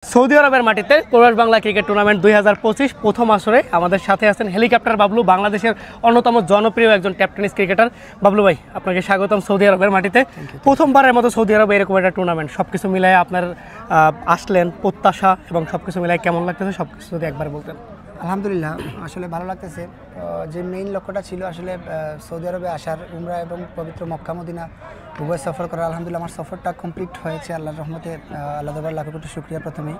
Saudi আরবের মাটিতে প্রবাস বাংলা ক্রিকেট টুর্নামেন্ট 2025 প্রথম আসরে আমাদের সাথে আছেন হেলিকপ্টার বাবলু, বাংলাদেশের অন্যতম জনপ্রিয় একজন ট্যাপ টেনিস ক্রিকেটার। বাবলু ভাই, আপনাকে স্বাগতম সৌদি আরবের মাটিতে। প্রথমবারের মতো সৌদি আরবে এরকম একটা টুর্নামেন্ট, সবকিছু মিলায় আপনার আসলেন, প্রত্যাশা এবং সবকিছু মিলায় কেমন লাগতেছে সবকিছু যদি একবার বলতেন। আলহামদুলিল্লাহ, আসলে ভালো লাগতেছে। যে মেইন লক্ষ্যটা ছিল আসলে সৌদি আরবে আসার, উমরা এবং পবিত্র মক্কা মদিনা উভয় সফর করা। আলহামদুলিল্লাহ আমার সফরটা কমপ্লিট হয়েছে আল্লাহর রহমতে। আল্লাহ দরবার লাখ কোটি শুকরিয়া। প্রথমেই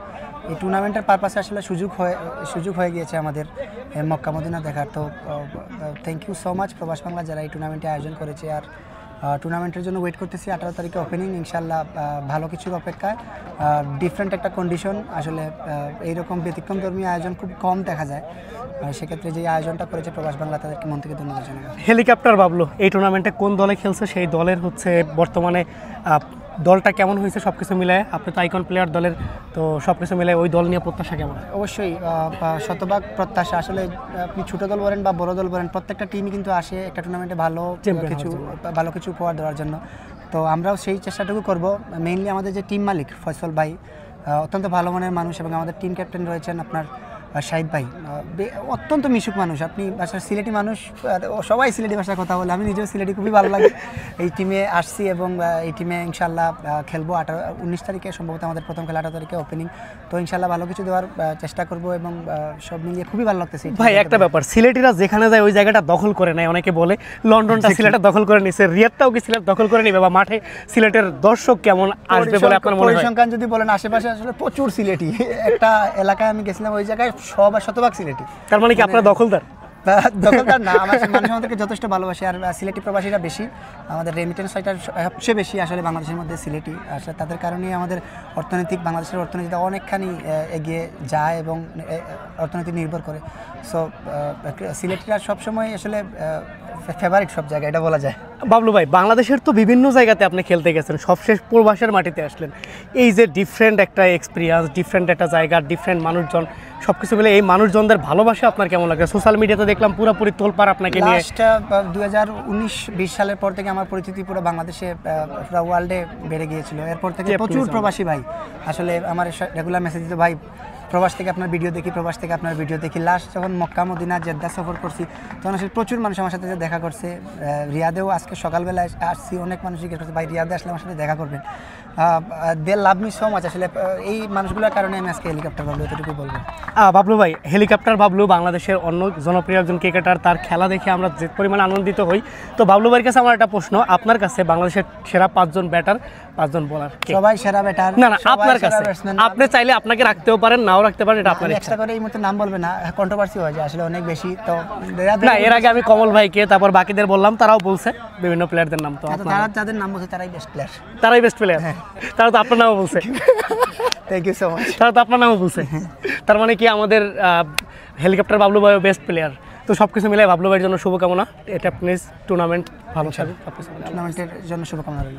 এই টুর্নামেন্টের পারপাসে আসলে সুযোগ হয়ে গিয়েছে আমাদের মক্কা মদিনা দেখার। তো থ্যাংক ইউ সো মাচ প্রবাস বাংলা যারা এই টুর্নামেন্টে আয়োজন করেছে। আর টুর্নামেন্টের জন্য ওয়েট করতেছি 18 তারিখে ওপেনিং, ইনশাল্লাহ ভালো কিছুর অপেক্ষায়। ডিফারেন্ট একটা কন্ডিশন, আসলে এইরকম ব্যতিক্রমধর্মী আয়োজন খুব কম দেখা যায়। সেক্ষেত্রে যে আয়োজনটা করেছে প্রবাস বাংলা, তাদেরকে মন থেকে ধন্যবাদ জানাই। হেলিকপ্টার বাবলু এই টুর্নামেন্টে কোন দলে খেলছে, সেই দলের বর্তমানে দলটা কেমন হয়েছে সবকিছু মিলায়? আপনি তো আইকন প্লেয়ার দলের, তো সবকিছু মিলায় ওই দল নিয়ে প্রত্যাশা কেমন? অবশ্যই শতভাগ প্রত্যাশা। আসলে আপনি ছোটো দল বলেন বা বড় দল বলেন, প্রত্যেকটা টিমই কিন্তু আসে একটা টুর্নামেন্টে ভালো কিছু উপহার দেওয়ার জন্য। তো আমরাও সেই চেষ্টাটুকু করব। মেইনলি আমাদের যে টিম মালিক ফয়সল ভাই অত্যন্ত ভালো মনের মানুষ, এবং আমাদের টিম ক্যাপ্টেন রয়েছেন আপনার শাহিদ ভাই, অত্যন্ত মিশুক মানুষ। আপনি বাসার সিলেটি মানুষ, সবাই সিলেটি ভাষায় কথা বলে, আমি নিজেও সিলেটি, খুবই ভালো লাগে। এই টিমে আসছি এবং এই টিমে ইনশাল্লাহ খেলবো। 19 তারিখে সম্ভবত আমাদের প্রথম খেলা, 18 তারিখে ওপেনিং। তো ইনশাল্লাহ ভালো কিছু দেওয়ার চেষ্টা করব এবং সব মিলিয়ে খুবই ভালো লাগতেছে। ভাই একটা ব্যাপার, সিলেটিরা যেখানে যায় ওই জায়গাটা দখল করে নেয়। অনেকে বলে লন্ডনটা সিলেটটা দখল করে নিছে, রিয়াদটাও কি সিলেট দখল করে নিবে, বা মাঠে সিলেটের দর্শক কেমন আসবে বলে আপনার মনে হয়? পরিসংখ্যান যদি বলেন, আশেপাশে আসলে প্রচুর সিলেটি। একটা এলাকায় আমি গেছিলাম, ওই জায়গায় শতভাগ সিলেটি। তার মানে কি আপনারা দখলদার? দখলদার না, মানুষ আমাদেরকে যথেষ্ট ভালোবাসে। আর সিলেটি প্রবাসীরা বেশি, আমাদের রেমিটেন্স সাইটার সবচেয়ে বেশি আসলে বাংলাদেশের মধ্যে সিলেটি। আসলে তাদের কারণেই আমাদের বাংলাদেশের অর্থনীতিটা অনেকখানি এগিয়ে যায় এবং অর্থনীতি নির্ভর করে। সো সিলেটিরা সবসময় আসলে ফেভারিট সব জায়গায়, এটা বলা যায়। বাবলু ভাই, বাংলাদেশের তো বিভিন্ন জায়গাতে আপনি খেলতে গেছেন, সবশেষ প্রবাসের মাটিতে আসলেন। এই যে ডিফারেন্ট একটা এক্সপিরিয়েন্স, ডিফারেন্ট একটা জায়গা, ডিফারেন্ট মানুষজন, সবকিছু মিলে এই মানুষজনদের ভালোবাসা আপনার কেমন লাগে? সোশ্যাল মিডিয়াতে দেখলাম পুরোপুরি তোলপাড় আপনাকে নিয়ে। 2019-20 সালের পর থেকে আমার পরিচিতি পুরো বাংলাদেশে, পুরো ওয়ার্ল্ডে বেড়ে গিয়েছিল। এরপর থেকে প্রচুর প্রবাসী ভাই আসলে আমার রেগুলার মেসেজ দিত, ভাই প্রবাস থেকে আপনার ভিডিও দেখি, প্রবাস থেকে আপনার ভিডিও দেখি। লাস্ট যখন মক্কা মদিনা জেদ্দা সফর করছি, তখন আসলে প্রচুর মানুষ আমার সাথে দেখা করছে। রিয়াদেও আজকে সকালবেলায় আসছি, অনেক মানুষই জিজ্ঞেস করছে, ভাই রিয়াদে আসলে আমার সাথে দেখা করবেন। দে লাভ মি সো মাচ। আসলে এই মানুষগুলোর কারণে আমি আজকে হেলিকপ্টার বাবলু, এতটুকু বলবো। বাবলু ভাই, হেলিকপ্টার বাবলু বাংলাদেশের অন্য জনপ্রিয় একজন ক্রিকেটার, তার খেলা দেখে আমরা যে পরিমাণে আনন্দিত হই। তো বাবলু ভাইয়ের কাছে আমার একটা প্রশ্ন, আপনার কাছে বাংলাদেশের সেরা 5 জন ব্যাটার, 5 জন বোলার, সবাই সেরা ব্যাটার? না, আপনার কাছে। আপনি চাইলে আপনাকে রাখতেও পারেন, নাও রাখতে পারেন, এটা আপনার ইচ্ছা। করে এই মুহূর্তে নাম বলবে না, কন্ট্রোভার্সি হয়ে যায় আসলে অনেক বেশি। তো না, এর আগে আমি কমল ভাইকে, তারপর বাকিদের বললাম, তারাও বলছে বিভিন্ন প্লেয়ারদের নাম। তো তারা যাদের নাম বলছে তারাই বেস্ট প্লেয়ার। তারাই বেস্ট প্লেয়ার? তারা তো আপনার নামও বলছে। Thank you so much. তারা তো আপনার নামও বলছে। তার মানে কি আমাদের হেলিকপ্টার বাবলু ভাই বেস্ট প্লেয়ার। তো সবকিছু মিলে বাবলু ভাইয়ের জন্য শুভকামনা। এটা প্লিজ টুর্নামেন্ট ভালো থাকুক, টুর্নামেন্টের জন্য শুভকামনা রইল।